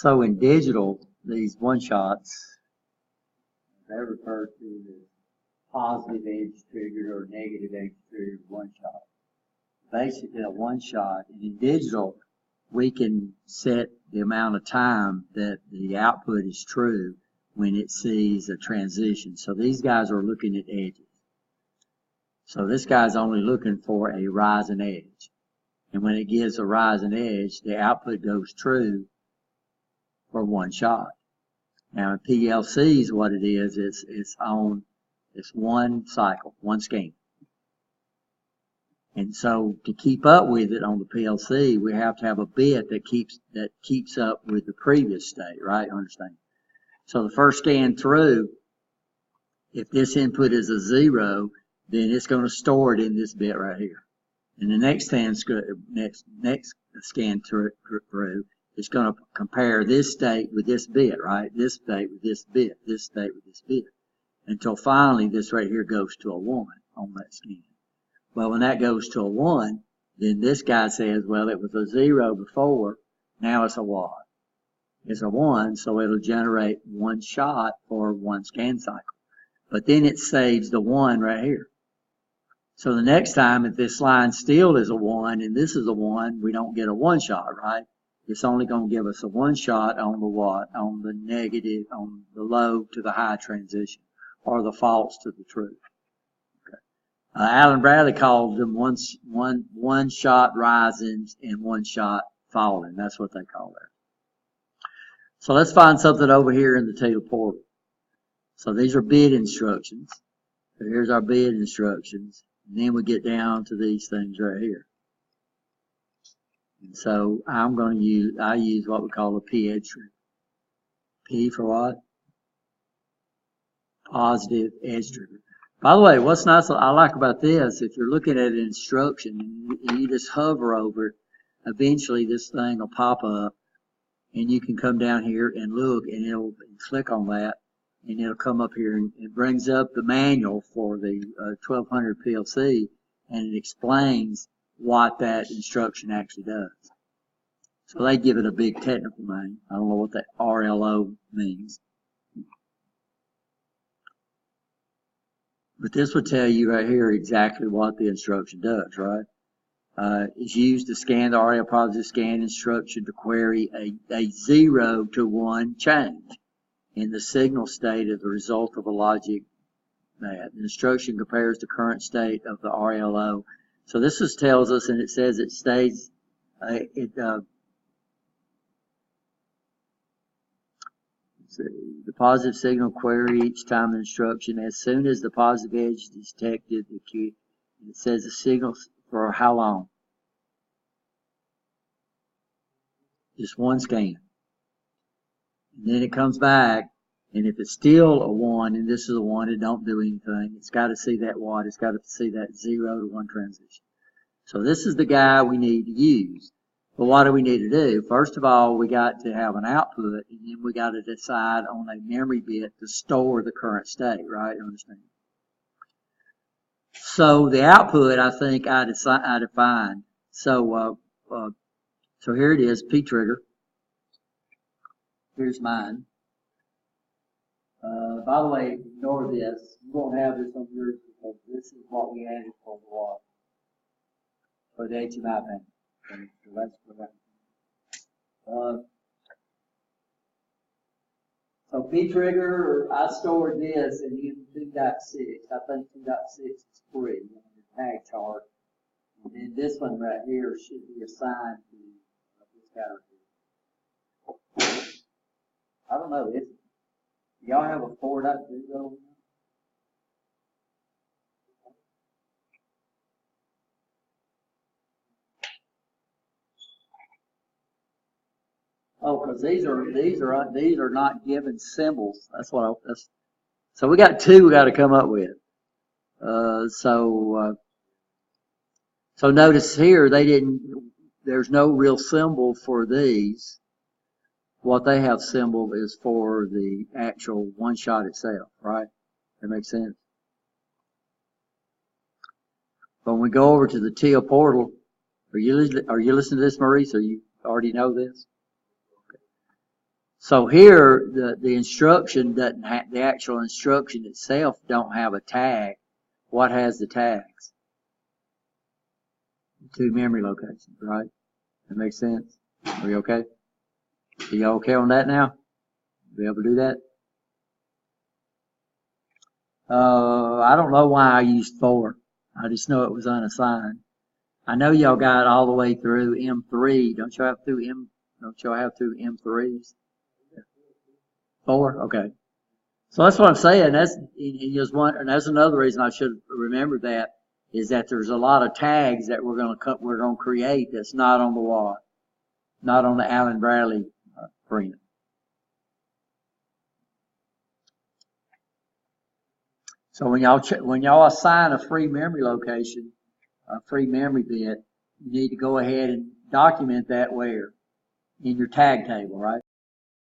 So in digital, these one-shots, they're referred to as positive edge triggered or negative edge triggered one-shot. Basically a one-shot, and in digital, we can set the amount of time that the output is true when it sees a transition. So these guys are looking at edges. So this guy's only looking for a rising edge. And when it gives a rising edge, the output goes true for one shot. Now in PLCs, what it is, it's one cycle, one scan. And so to keep up with it on the PLC, we have to have a bit that keeps up with the previous state, right? Understand? So the first scan through, if this input is a 0, then it's going to store it in this bit right here. And the next scan through, it's going to compare this state with this bit, right? This state with this bit, this state with this bit, until finally this right here goes to a 1 on that scan. Well, when that goes to a 1, then this guy says, well, it was a 0 before, now it's a what? It's a 1, so it'll generate one shot for one scan cycle. But then it saves the 1 right here. So the next time, if this line still is a 1 and this is a 1, we don't get a one shot, right? It's only going to give us a one shot on the what? On the negative, on the low to the high transition, or the false to the true. Alan Bradley called them one shot risings and one shot falling. That's what they call that. So let's find something over here in the TIA portal. So these are bid instructions. So here's our bid instructions. And then we get down to these things right here. And so I use what we call a P edge trigger. P for what? Positive edge trigger. By the way, what's nice I like about this, if you're looking at an instruction and you just hover over it, eventually this thing will pop up and you can come down here and look and it'll click on that and it'll come up here and it brings up the manual for the 1200 PLC and it explains what that instruction actually does. So they give it a big technical name. I don't know what that RLO means. But this would tell you right here exactly what the instruction does, right? It's used to scan the RL positive scan instruction to query a 0 to 1 change in the signal state as a result of a logic that. The instruction compares the current state of the RLO. So this just tells us, and it says it stays, the positive signal query each time the instruction. As soon as the positive edge is detected, it says the signal for how long? Just one scan. And then it comes back, and if it's still a 1, and this is a 1, it don't do anything. It's got to see that what? It's got to see that 0 to 1 transition. So this is the guy we need to use. But what do we need to do? First of all, we got to have an output, and then we got to decide on a memory bit to store the current state, right? Understand? So the output, I think I defined. So here it is, P trigger. Here's mine. By the way, ignore this. You won't have this on yours because this is what we added for the what? For the HMI panel. Okay, so that's for that. So P trigger, I stored this in 2.6. I think 2.6 is free in the tag chart. And then this one right here should be assigned to this guy right here. I don't know. Y'all have a 4.0? Oh, because these are not given symbols. That's what so we got 2 we got to come up with. So notice here there's no real symbol for these. What they have symbol is for the actual one shot itself, right? That makes sense. When we go over to the TIA portal, are you listening to this, Maurice, or you already know this? So here, the instruction doesn't have, the actual instruction itself don't have a tag. What has the tags? 2 memory locations, right? That makes sense? Are we okay? Are you okay on that now? Be able to do that? I don't know why I used 4. I just know it was unassigned. I know y'all got all the way through M3. Don't y'all have through M3s? 4? Okay. So that's what I'm saying. That's and that's another reason I should remember that, is that there's a lot of tags that we're gonna create that's not on the WAD, not on the Allen Bradley print. So when y'all assign a free memory location, a free memory bit, you need to go ahead and document that where? In your tag table, right?